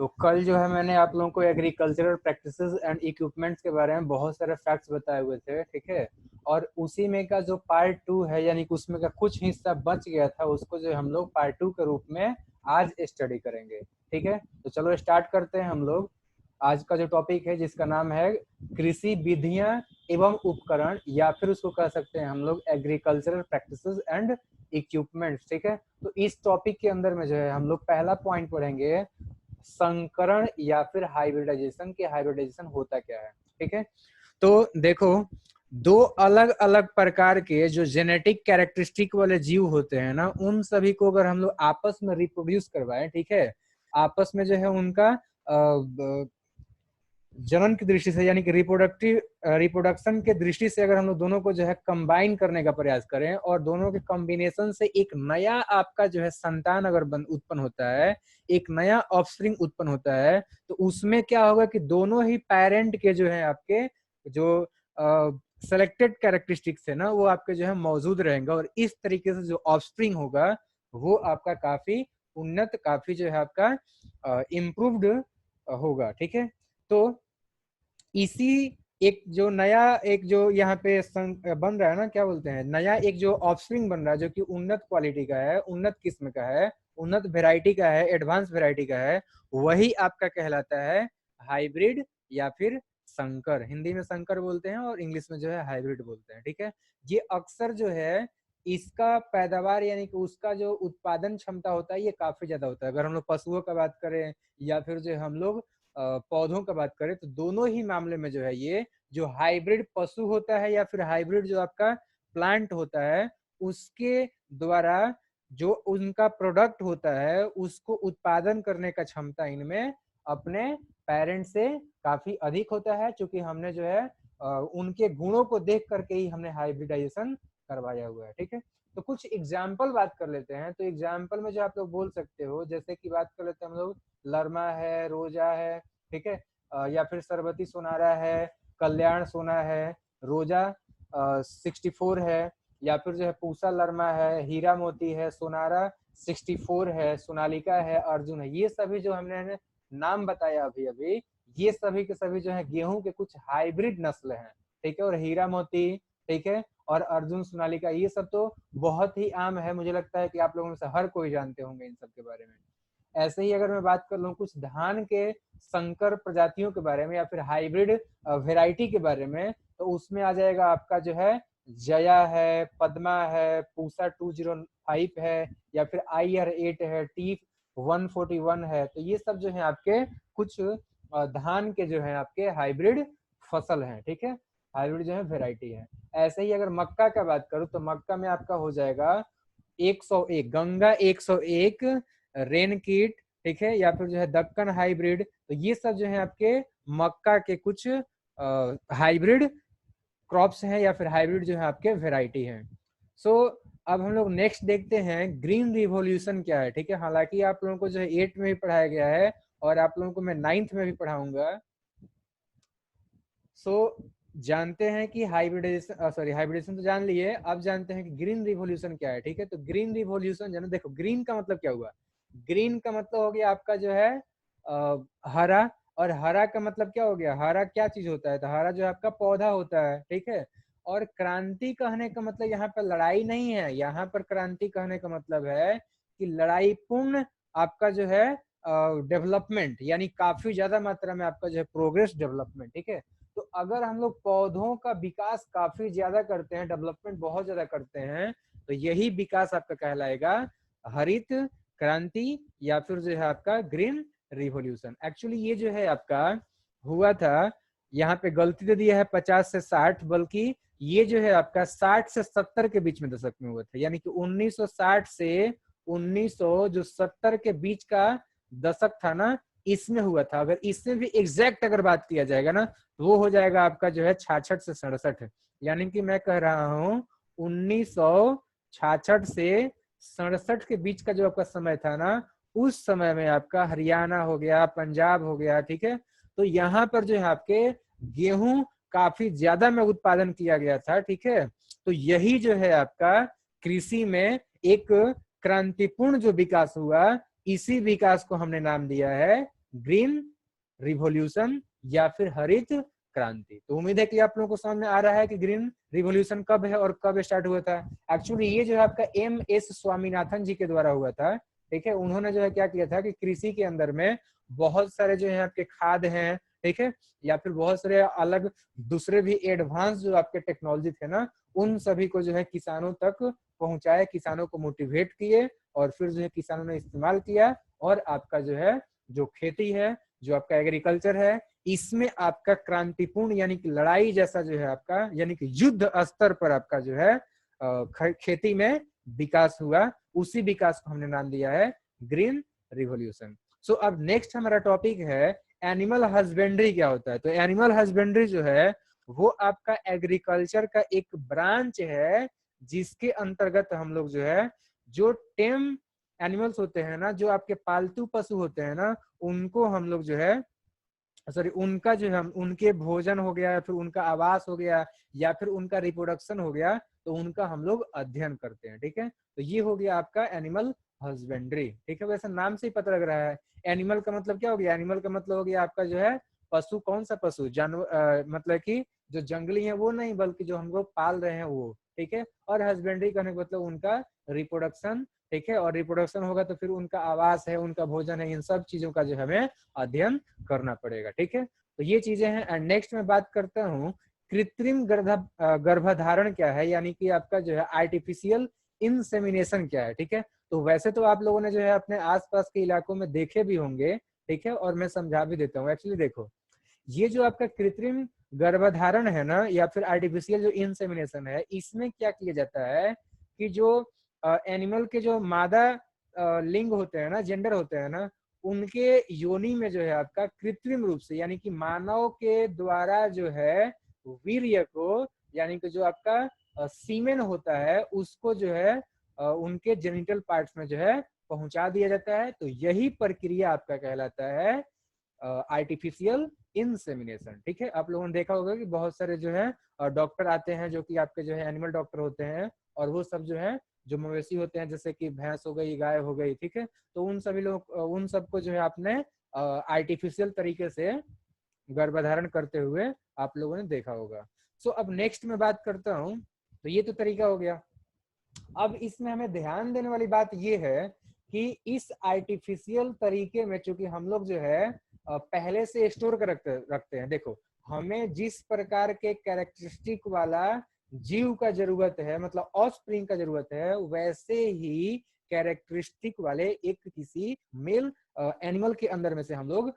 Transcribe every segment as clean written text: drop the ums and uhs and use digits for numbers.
तो कल जो है मैंने आप लोगों को एग्रीकल्चरल प्रैक्टिसेस एंड इक्विपमेंट्स के बारे में बहुत सारे फैक्ट्स बताए हुए थे, ठीक है। और उसी में का जो पार्ट 2 है, यानी कि उसमें का कुछ हिस्सा बच गया था, उसको जो हम लोग पार्ट 2 के रूप में आज स्टडी करेंगे, ठीक है। तो चलो स्टार्ट करते हैं हम लोग। आज का जो टॉपिक है जिसका नाम है कृषि विधियां एवं उपकरण, या फिर उसको कह सकते हैं हम लोग एग्रीकल्चरल प्रैक्टिसेस एंड इक्विपमेंट्स, ठीक है। तो इस टॉपिक के अंदर में जो है हम लोग पहला पॉइंट पढ़ेंगे संकरण या फिर हाइब्रिडाइजेशन, के हाइब्रिडाइजेशन होता क्या है, ठीक है। तो देखो, दो अलग अलग प्रकार के जो जेनेटिक कैरेक्टरिस्टिक वाले जीव होते हैं ना, उन सभी को अगर हम लोग आपस में रिप्रोड्यूस करवाएं, ठीक है, आपस में जो है उनका जनन की दृष्टि से, यानी कि रिप्रोडक्शन के दृष्टि से अगर हम लोग दोनों को जो है कंबाइन करने का प्रयास करें और दोनों के कॉम्बिनेशन से एक नया आपका जो है संतान अगर उत्पन्न होता है, एक नया ऑफस्प्रिंग उत्पन्न होता है, तो उसमें क्या होगा कि दोनों ही पेरेंट के जो है आपके जो सेलेक्टेड कैरेक्टरिस्टिक्स है ना, वो आपके जो है मौजूद रहेंगे, और इस तरीके से जो ऑफस्प्रिंग होगा वो आपका काफी उन्नत, काफी जो है आपका इम्प्रूव्ड होगा, ठीक है। तो इसी एक जो नया एक जो यहाँ पे बन रहा है ना, क्या बोलते हैं, नया एक जो ऑफस्प्रिंग बन रहा है जो कि उन्नत क्वालिटी का है, उन्नत किस्म का है, उन्नत वेराइटी का है, एडवांस वेराइटी का है, वही आपका कहलाता है हाइब्रिड या फिर संकर। हिंदी में संकर बोलते हैं और इंग्लिश में जो है हाइब्रिड बोलते हैं, ठीक है। ये अक्सर जो है इसका पैदावार यानी कि उसका जो उत्पादन क्षमता होता है ये काफी ज्यादा होता है। अगर हम लोग पशुओं का बात करें या फिर जो हम लोग पौधों का बात करें, तो दोनों ही मामले में जो है ये जो हाइब्रिड पशु होता है या फिर हाइब्रिड जो आपका प्लांट होता है, उसके द्वारा जो उनका प्रोडक्ट होता है उसको उत्पादन करने का क्षमता इनमें अपने पेरेंट से काफी अधिक होता है, क्योंकि हमने जो है उनके गुणों को देख करके ही हमने हाइब्रिडाइजेशन करवाया हुआ है, ठीक है। तो कुछ एग्जाम्पल बात कर लेते हैं। तो एग्जाम्पल में जो आप लोग बोल सकते हो, जैसे कि बात कर लेते हैं हम लोग, लरमा है, रोजा है, ठीक है, या फिर सरबती सोनारा है, कल्याण सोना है, रोजा 64 है, या फिर जो है पूसा लरमा है, हीरा मोती है, सोनारा 64 है, सोनालिका है, अर्जुन है। ये सभी जो हमने नाम बताया अभी अभी, ये सभी के सभी जो है गेहूं के कुछ हाइब्रिड नस्ल हैं, ठीक है। और हीरा मोती, ठीक है, और अर्जुन सोनालिका, ये सब तो बहुत ही आम है, मुझे लगता है कि आप लोगों में से हर कोई जानते होंगे इन सब के बारे में। ऐसे ही अगर मैं बात कर लूँ कुछ धान के संकर प्रजातियों के बारे में या फिर हाइब्रिड वेराइटी के बारे में, तो उसमें आ जाएगा आपका जो है जया है, पद्मा है, पूसा 205 है, या फिर IR8 है, T141 है। तो ये सब जो है आपके कुछ धान के जो है आपके हाइब्रिड फसल हैं, ठीक है, हाइब्रिड जो है वेराइटी है। ऐसे ही अगर मक्का का बात करूं, तो मक्का में आपका हो जाएगा 101 गंगा, 101 रेनकीट, ठीक है, या फिर जो है दक्कन हाइब्रिड। तो ये सब जो है आपके मक्का के कुछ हाइब्रिड क्रॉप्स हैं या फिर हाइब्रिड जो है आपके वेराइटी हैं। सो अब हम लोग नेक्स्ट देखते हैं ग्रीन रिवॉल्यूशन क्या है, ठीक है। हालांकि आप लोगों को जो है 8 में भी पढ़ाया गया है और आप लोगों को मैं 9th में भी पढ़ाऊंगा। सो जानते हैं कि हाइब्रिडेशन तो जान लिए, अब जानते हैं कि ग्रीन रिवॉल्यूशन क्या है, ठीक है। तो ग्रीन रिवॉल्यूशन जो है, देखो ग्रीन का मतलब क्या हुआ, ग्रीन का मतलब हो गया आपका जो है हरा, और हरा का मतलब क्या हो गया, हरा क्या चीज होता है, तो हरा जो है आपका पौधा होता है, ठीक है। और क्रांति कहने का मतलब यहाँ पर लड़ाई नहीं है, यहाँ पर क्रांति कहने का मतलब है कि लड़ाई पूर्ण आपका जो है डेवलपमेंट, यानी काफी ज्यादा मात्रा में आपका जो है प्रोग्रेस डेवलपमेंट, ठीक है। तो अगर हम लोग पौधों का विकास काफी ज्यादा करते हैं, डेवलपमेंट बहुत ज्यादा करते हैं, तो यही विकास आपका कहलाएगा हरित क्रांति या फिर जो है आपका ग्रीन रिवॉल्यूशन। एक्चुअली ये जो है आपका हुआ था, यहाँ पे गलती दे दिया है 50 से 60, बल्कि ये जो है आपका 60 से 70 के बीच में दशक में हुआ था, यानी कि 1960 से 1970 के बीच का दशक था ना, इसमें हुआ था। अगर इसमें भी एग्जैक्ट अगर बात किया जाएगा ना, तो वो हो जाएगा आपका जो है 66 से 67, यानी कि मैं कह रहा हूँ 1966 से 67 के बीच का जो आपका समय था ना, उस समय में आपका हरियाणा हो गया, पंजाब हो गया, ठीक है। तो यहाँ पर जो है आपके गेहूं काफी ज्यादा में उत्पादन किया गया था, ठीक है। तो यही जो है आपका कृषि में एक क्रांतिपूर्ण जो विकास हुआ, इसी विकास को हमने नाम दिया है ग्रीन रिवॉल्यूशन या फिर हरित क्रांति। तो उम्मीद है कि आप लोगों को समझ में आ रहा है कि ग्रीन रिवॉल्यूशन कब है और कब स्टार्ट हुआ था। एक्चुअली ये जो है आपका MS स्वामीनाथन जी के द्वारा हुआ था, ठीक है। उन्होंने जो है क्या किया था कि कृषि के अंदर में बहुत सारे जो है आपके खाद हैं, ठीक है, या फिर बहुत सारे अलग दूसरे भी एडवांस जो आपके टेक्नोलॉजी थे ना, उन सभी को जो है किसानों तक पहुंचाए, किसानों को मोटिवेट किए और फिर जो है किसानों ने इस्तेमाल किया और आपका जो है जो खेती है, जो आपका एग्रीकल्चर है, इसमें आपका क्रांतिपूर्ण यानी कि लड़ाई जैसा जो है आपका यानी कि युद्ध स्तर पर आपका जो है खेती में विकास हुआ। उसी विकास को हमने नाम दिया है ग्रीन रिवॉल्यूशन। सो अब नेक्स्ट हमारा टॉपिक है एनिमल हस्बेंड्री क्या होता है। तो एनिमल हस्बेंड्री जो है वो आपका एग्रीकल्चर का एक ब्रांच है जिसके अंतर्गत हम लोग जो है जो टेम एनिमल्स होते हैं ना, जो आपके पालतू पशु होते हैं ना, उनको हम लोग जो है सॉरी उनका जो है उनके भोजन हो गया, फिर उनका आवास हो गया या फिर उनका रिप्रोडक्शन हो गया, तो उनका हम लोग अध्ययन करते हैं, ठीक है। तो ये हो गया आपका एनिमल हस्बेंड्री, ठीक है। वैसे नाम से ही पता लग रहा है एनिमल का मतलब क्या हो गया। एनिमल का मतलब हो गया आपका जो है पशु। कौन सा पशु? जानवर, मतलब कि जो जंगली है वो नहीं, बल्कि जो हम लोग पाल रहे हैं वो, ठीक है। और हस्बेंड्री करने का मतलब उनका रिप्रोडक्शन, ठीक है। और रिप्रोडक्शन होगा तो फिर उनका आवास है, उनका भोजन है, इन सब चीजों का जो हमें अध्ययन करना पड़ेगा, ठीक है। तो ये चीजें हैं। एंड नेक्स्ट में बात करता हूँ कृत्रिम गर्भधारण क्या है, यानी कि आपका जो है आर्टिफिशियल इंसेमिनेशन क्या है, ठीक है। तो वैसे तो आप लोगों ने जो है अपने आसपास के इलाकों में देखे भी होंगे, ठीक है, और मैं समझा भी देता हूँ। एक्चुअली देखो, ये जो आपका कृत्रिम गर्भधारण है ना, या फिर आर्टिफिशियल जो इंसेमिनेशन है, इसमें क्या किया जाता है कि जो एनिमल के जो मादा लिंग होते हैं ना, जेंडर होते हैं ना, उनके योनि में जो है आपका कृत्रिम रूप से यानी कि मानव के द्वारा जो है वीर्य को, यानी कि जो आपका सीमेन होता है, उसको जो है उनके जेनिटल पार्ट्स में जो है पहुंचा दिया जाता है। तो यही प्रक्रिया आपका कहलाता है आर्टिफिशियल इंसेमिनेशन, ठीक है। आप लोगों ने देखा होगा कि बहुत सारे जो है डॉक्टर आते हैं जो कि आपके जो है एनिमल डॉक्टर होते हैं, और वो सब जो है जो मवेशी होते हैं, जैसे कि भैंस हो गई, गाय हो गई, ठीक है। तो उन सभी लोग उन सबको जो है आपने आर्टिफिशियल तरीके से गर्भधारण करते हुए आप लोगों ने देखा होगा। सो अब नेक्स्ट में बात करता हूँ, तो ये तो तरीका हो गया। अब इसमें हमें ध्यान देने वाली बात ये है कि इस आर्टिफिशियल तरीके में चूंकि हम लोग जो है पहले से स्टोर कर रखते हैं। देखो, हमें जिस प्रकार के कैरेक्टरिस्टिक वाला जीव का जरूरत है, मतलब ऑफस्प्रिंग का जरूरत है, वैसे ही कैरेक्टरिस्टिक वाले एक किसी मेल एनिमल के अंदर में से हम लोग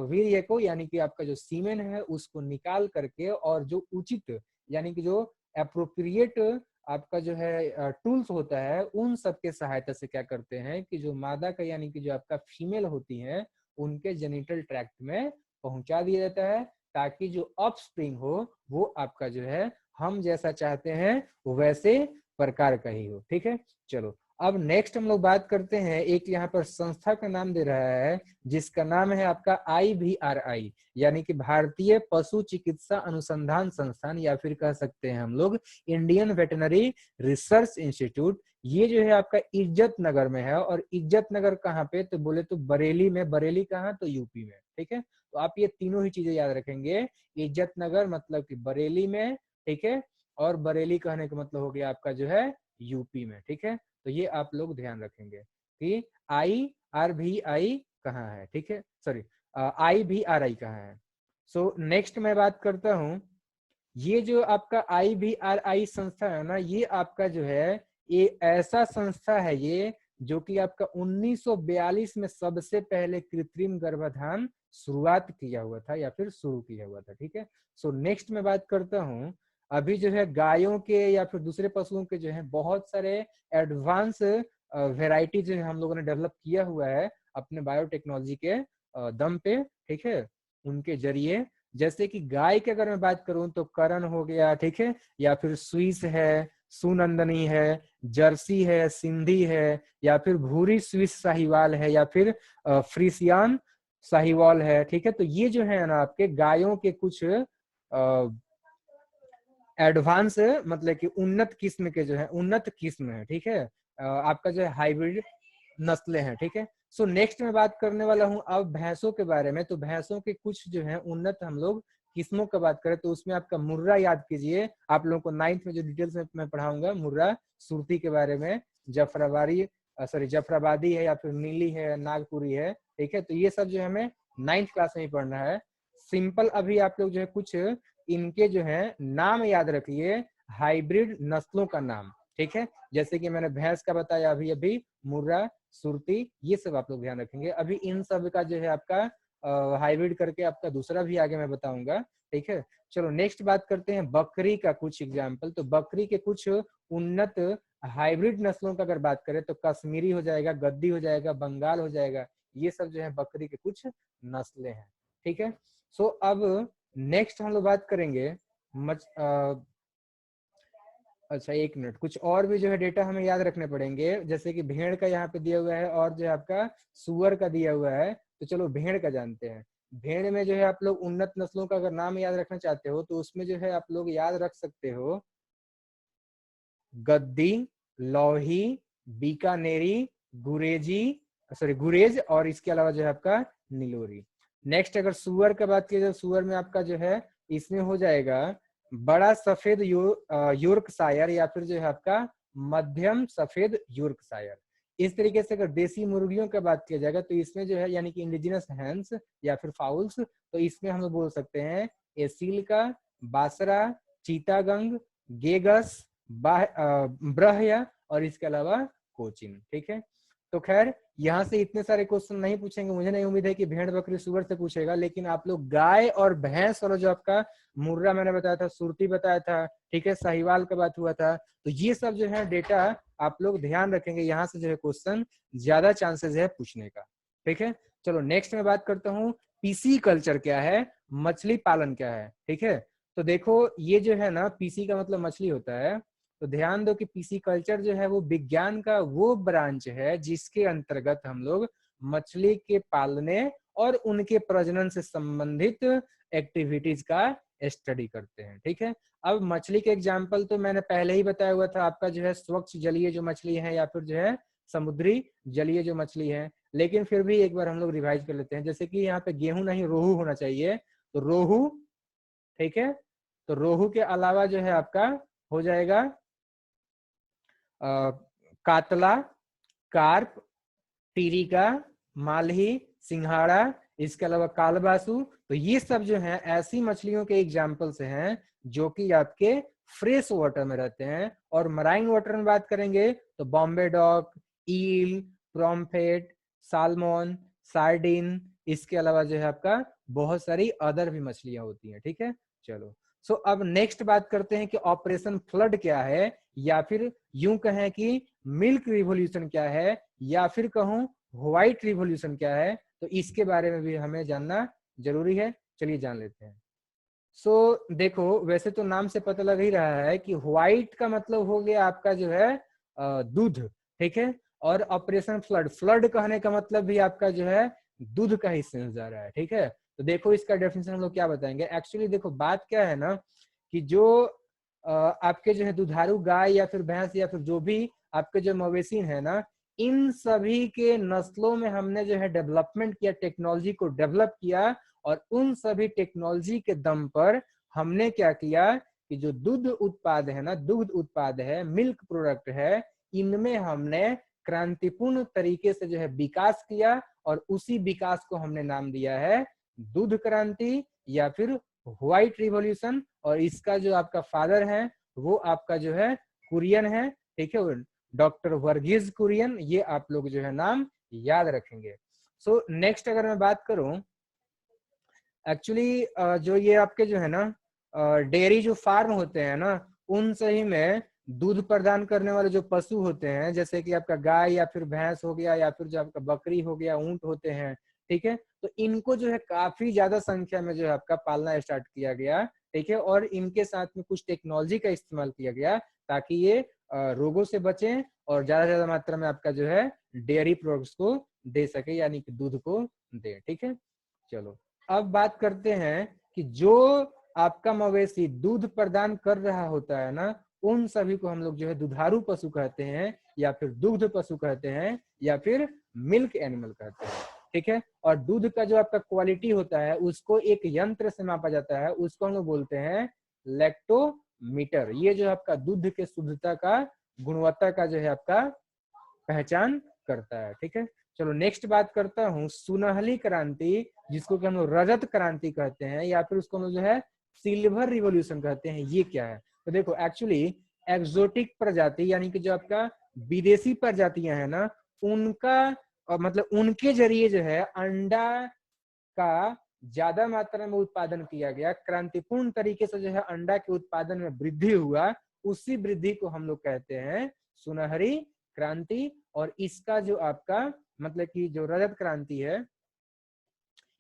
वीर्य को, यानी कि आपका जो सीमेन है, उसको निकाल करके और जो उचित यानी कि जो अप्रोप्रिएट आपका जो है टूल्स होता है, उन सब के सहायता से क्या करते हैं कि जो मादा का यानी कि जो आपका फीमेल होती है, उनके जेनिटल ट्रैक्ट में पहुंचा दिया जाता है, ताकि जो ऑफस्प्रिंग हो वो आपका जो है हम जैसा चाहते हैं वैसे प्रकार का ही हो, ठीक है। चलो अब नेक्स्ट हम लोग बात करते हैं, एक यहाँ पर संस्था का नाम दे रहा है जिसका नाम है आपका IVRI, यानी कि भारतीय पशु चिकित्सा अनुसंधान संस्थान, या फिर कह सकते हैं हम लोग इंडियन वेटनरी रिसर्च इंस्टीट्यूट। ये जो है आपका इज्जत नगर में है। और इज्जत नगर कहाँ पे? तो बोले तो बरेली में। बरेली कहाँ? तो यूपी में, ठीक है। तो आप ये तीनों ही चीजें याद रखेंगे। इज्जत नगर मतलब कि बरेली में, ठीक है, और बरेली कहने का मतलब हो गया आपका जो है यूपी में, ठीक है। तो ये आप लोग ध्यान रखेंगे कि IRVI कहाँ है, ठीक है, सॉरी IVRI कहाँ है। सो नेक्स्ट मैं बात करता हूँ, ये जो आपका IVRI संस्था है ना, ये आपका जो है ये ऐसा संस्था है ये जो कि आपका 1942 में सबसे पहले कृत्रिम गर्भाधान शुरुआत किया हुआ था या फिर शुरू किया हुआ था, ठीक है। सो नेक्स्ट में बात करता हूँ, अभी जो है गायों के या फिर दूसरे पशुओं के जो है बहुत सारे एडवांस वेराइटी जो है हम लोगों ने डेवलप किया हुआ है अपने बायोटेक्नोलॉजी के दम पे, ठीक है, उनके जरिए। जैसे कि गाय की अगर मैं बात करूं तो करण हो गया, ठीक है, या फिर स्विस है, सुनंदनी है, जर्सी है, सिंधी है, या फिर भूरी स्विस साहिवाल है, या फिर फ्रीसियान साहिवाल है, ठीक है। तो ये जो है ना आपके गायों के कुछ एडवांस मतलब कि उन्नत किस्म के जो है उन्नत किस्म है, ठीक है। आपका जो है हाइब्रिड नस्लें हैं, ठीक है। सो नेक्स्ट में बात करने वाला हूं अब भैंसों के बारे में। तो भैंसों के कुछ जो है उन्नत हम लोग किस्मों का बात करें तो उसमें आपका मुर्रा याद कीजिए। आप लोगों को 9th में जो डिटेल्स में मैं पढ़ाऊंगा मुर्रा, सुरती के बारे में, जफराबादी है या फिर नीली है, नागपुरी है, ठीक है। तो ये सब जो है हमें 9th क्लास में ही पढ़ना है। सिंपल अभी आप लोग जो है कुछ इनके जो है नाम याद रखिए, हाइब्रिड नस्लों का नाम, ठीक है। जैसे कि मैंने भैंस का बताया अभी अभी, मुर्रा, सुरती, ये सब आप लोग ध्यान रखेंगे। अभी इन सब का जो है आपका हाइब्रिड करके आपका दूसरा भी आगे मैं बताऊंगा, ठीक है। चलो नेक्स्ट बात करते हैं बकरी का कुछ एग्जाम्पल। तो बकरी के कुछ उन्नत हाइब्रिड नस्लों का अगर बात करें तो कश्मीरी हो जाएगा, गद्दी हो जाएगा, बंगाल हो जाएगा, ये सब जो है बकरी के कुछ नस्लें हैं, ठीक है। सो अब नेक्स्ट हम लोग बात करेंगे अच्छा एक मिनट, कुछ और भी जो है डेटा हमें याद रखने पड़ेंगे। जैसे कि भेड़ का यहाँ पे दिया हुआ है और जो है आपका सुअर का दिया हुआ है। तो चलो भेड़ का जानते हैं। भेड़ में जो है आप लोग उन्नत नस्लों का अगर नाम याद रखना चाहते हो तो उसमें जो है आप लोग याद रख सकते हो गद्दी, लोही, बीकानेरी, गुरेज और इसके अलावा जो है आपका नीलोरी। नेक्स्ट अगर सुअर का बात की जाए, सुअर में आपका जो है इसमें हो जाएगा बड़ा सफेद योर्कशायर या फिर जो है आपका मध्यम सफेद योर्कशायर। इस तरीके से अगर देसी मुर्गियों का बात किया जाएगा तो इसमें जो है यानी कि इंडिजिनस हैंस या फिर फाउल्स, तो इसमें हम लोग बोल सकते हैं एसील का, बासरा, चीतागंग, गेगस, ब्रह्या और इसके अलावा कोचिन, ठीक है। तो खैर यहाँ से इतने सारे क्वेश्चन नहीं पूछेंगे, मुझे नहीं उम्मीद है कि भेड़ बकरी सुअर से पूछेगा, लेकिन आप लोग गाय और भैंस और जो आपका मुर्रा मैंने बताया था, सुरती बताया था, ठीक है, साहिवाल का बात हुआ था, तो ये सब जो है डेटा आप लोग ध्यान रखेंगे। यहाँ से जो है क्वेश्चन ज्यादा चांसेस है पूछने का, ठीक है। चलो नेक्स्ट में बात करता हूँ पीसी कल्चर क्या है, मछली पालन क्या है, ठीक है। तो देखो ये जो है ना, पीसी का मतलब मछली होता है। तो ध्यान दो कि पीसी कल्चर जो है वो विज्ञान का वो ब्रांच है जिसके अंतर्गत हम लोग मछली के पालने और उनके प्रजनन से संबंधित एक्टिविटीज का स्टडी करते हैं, ठीक है। अब मछली के एग्जाम्पल तो मैंने पहले ही बताया हुआ था, आपका जो है स्वच्छ जलीय जो मछली है या फिर जो है समुद्री जलीय जो मछली है, लेकिन फिर भी एक बार हम लोग रिवाइज कर लेते हैं। जैसे कि यहाँ पे गेहूं नहीं रोहू होना चाहिए, तो रोहू, ठीक है। तो रोहू के अलावा जो है आपका हो जाएगा कातला, कार्प, टीरिका, मालही, सिंघाड़ा, इसके अलावा कालबासु। तो ये सब जो है ऐसी मछलियों के एग्जाम्पल्स हैं जो कि आपके फ्रेश वाटर में रहते हैं। और मराइन वाटर में बात करेंगे तो बॉम्बे डॉक, ईल, प्रॉम्फेट, सालमोन, सार्डिन, इसके अलावा जो है आपका बहुत सारी अदर भी मछलियां होती हैं, ठीक है। चलो सो अब नेक्स्ट बात करते हैं कि ऑपरेशन फ्लड क्या है, या फिर यूं कहें कि मिल्क रिवॉल्यूशन क्या है, या फिर कहूं व्हाइट रिवॉल्यूशन क्या है। तो इसके बारे में भी हमें जानना जरूरी है, चलिए जान लेते हैं। सो देखो वैसे तो नाम से पता लग ही रहा है कि व्हाइट का मतलब हो गया आपका जो है दूध, ठीक है। और ऑपरेशन फ्लड, फ्लड कहने का मतलब भी आपका जो है दूध का ही सेंस जा रहा है, ठीक है। तो देखो इसका डेफिनेशन हम लोग क्या बताएंगे। एक्चुअली देखो बात क्या है ना कि जो आपके जो है दुधारू गाय या फिर भैंस या फिर जो भी आपके जो मवेशी है ना, इन सभी के नस्लों में हमने जो है डेवलपमेंट किया, टेक्नोलॉजी को डेवलप किया, और उन सभी टेक्नोलॉजी के दम पर हमने क्या किया कि जो दूध उत्पाद है ना, दूध उत्पाद है, मिल्क प्रोडक्ट है, इनमें हमने क्रांतिपूर्ण तरीके से जो है विकास किया, और उसी विकास को हमने नाम दिया है दूध क्रांति या फिर व्हाइट रिवॉल्यूशन। और इसका जो आपका फादर है वो आपका जो है कुरियन है, ठीक है, डॉक्टर वर्गीज कुरियन। ये आप लोग जो है नाम याद रखेंगे। सो नेक्स्ट अगर मैं बात करूं, एक्चुअली जो ये आपके जो है ना डेयरी जो फार्म होते हैं ना, उन सही में दूध प्रदान करने वाले जो पशु होते हैं, जैसे कि आपका गाय या फिर भैंस हो गया या फिर जो आपका बकरी हो गया, ऊंट होते हैं, ठीक है। तो इनको जो है काफी ज्यादा संख्या में जो है आपका पालना स्टार्ट किया गया, ठीक है। और इनके साथ में कुछ टेक्नोलॉजी का इस्तेमाल किया गया ताकि ये रोगों से बचें और ज्यादा मात्रा में आपका जो है डेयरी प्रोडक्ट्स को दे सके, यानी कि दूध को दे, ठीक है। चलो अब बात करते हैं कि जो आपका मवेशी दूध प्रदान कर रहा होता है ना, उन सभी को हम लोग जो है दुधारू पशु कहते हैं, या फिर दुग्ध पशु कहते हैं, या फिर मिल्क एनिमल कहते हैं, ठीक है। और दूध का जो आपका क्वालिटी होता है उसको एक यंत्र से मापा जाता है, उसको हम लोग बोलते हैं लैक्टोमीटर। ये जो आपका दूध के शुद्धता का, गुणवत्ता का जो है आपका पहचान करता है, ठीक है। चलो नेक्स्ट बात करता हूँ सुनहली क्रांति, जिसको कि हम लोग रजत क्रांति कहते हैं या फिर उसको हम लोग जो है सिल्वर रिवॉल्यूशन कहते हैं, ये क्या है। तो देखो एक्चुअली एक्सोटिक प्रजाति यानी कि जो आपका विदेशी प्रजातियां हैं ना, उनका मतलब उनके जरिए जो है अंडा का ज्यादा मात्रा में उत्पादन किया गया, क्रांतिपूर्ण तरीके से जो है अंडा के उत्पादन में वृद्धि हुआ, उसी वृद्धि को हम लोग कहते हैं सुनहरी क्रांति। और इसका जो आपका मतलब कि जो रजत क्रांति है,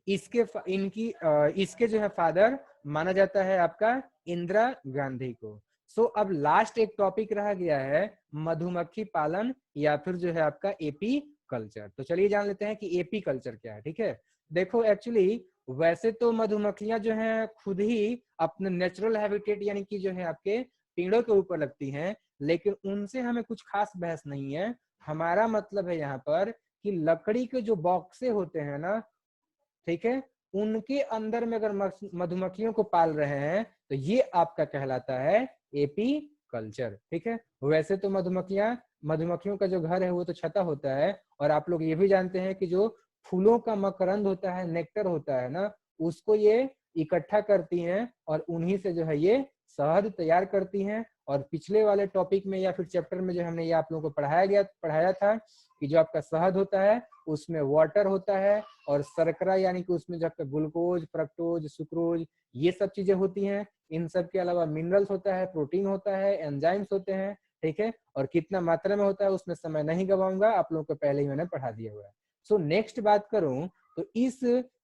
इसके जो है फादर माना जाता है आपका इंदिरा गांधी को। सो अब लास्ट एक टॉपिक रह गया है मधुमक्खी पालन या फिर जो है आपका एपी कल्चर। तो चलिए जान लेते हैं कि एपी कल्चर क्या है, ठीक है। देखो एक्चुअली वैसे तो मधुमक्खियां जो हैं खुद ही अपने नेचुरल हैबिटेट यानी कि जो है आपके पेड़ों के ऊपर लगती हैं, लेकिन उनसे हमें कुछ खास बहस नहीं है। हमारा मतलब है यहाँ पर कि लकड़ी के जो बॉक्से होते हैं ना, ठीक है, उनके अंदर में अगर मधुमक्खियों को पाल रहे हैं तो ये आपका कहलाता है एपी कल्चर, ठीक है। वैसे तो मधुमक्खियों का जो घर है वो तो छता होता है, और आप लोग ये भी जानते हैं कि जो फूलों का मकरंद होता है, नेक्टर होता है ना, उसको ये इकट्ठा करती हैं और उन्हीं से जो है ये शहद तैयार करती हैं। और पिछले वाले टॉपिक में या फिर चैप्टर में जो हमने ये आप लोगों को पढ़ाया था कि जो आपका शहद होता है उसमें वाटर होता है और शर्करा यानी कि उसमें जो आपका ग्लूकोज, फ्रक्टोज, सुक्रोज, ये सब चीजें होती हैं। इन सब के अलावा मिनरल्स होता है, प्रोटीन होता है, एंजाइम्स होते हैं, ठीक है। और कितना मात्रा में होता है उसमें समय नहीं गवाऊंगा, आप लोगों को पहले ही मैंने पढ़ा दिया हुआ है। सो नेक्स्ट बात करूं तो इस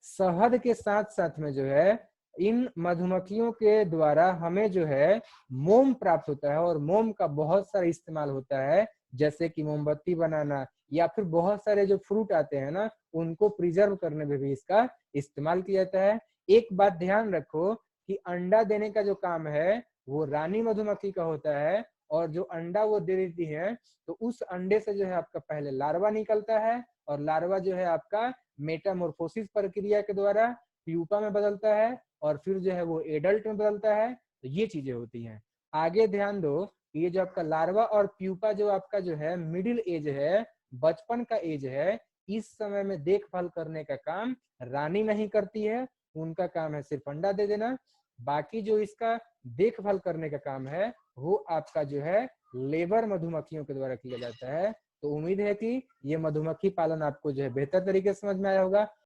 शहद के साथ साथ में जो है इन मधुमक्खियों के द्वारा हमें जो है मोम प्राप्त होता है, और मोम का बहुत सारा इस्तेमाल होता है, जैसे कि मोमबत्ती बनाना या फिर बहुत सारे जो फ्रूट आते हैं ना उनको प्रिजर्व करने में भी इसका इस्तेमाल किया जाता है। एक बात ध्यान रखो कि अंडा देने का जो काम है वो रानी मधुमक्खी का होता है, और जो अंडा वो दे देती है तो उस अंडे से जो है आपका पहले लार्वा निकलता है, और लार्वा जो है आपका मेटामॉर्फोसिस प्रक्रिया के द्वारा प्यूपा में बदलता है, और फिर जो है वो एडल्ट में बदलता है। तो ये चीजें होती हैं। आगे ध्यान दो, ये जो आपका लार्वा और प्यूपा जो आपका जो है मिडिल एज है, बचपन का एज है, इस समय में देखभाल करने का काम रानी नहीं करती है, उनका काम है सिर्फ अंडा दे देना। बाकी जो इसका देखभाल करने का काम है वो आपका जो है लेबर मधुमक्खियों के द्वारा किया जाता है। तो उम्मीद है कि ये मधुमक्खी पालन आपको जो है बेहतर तरीके से समझ में आया होगा।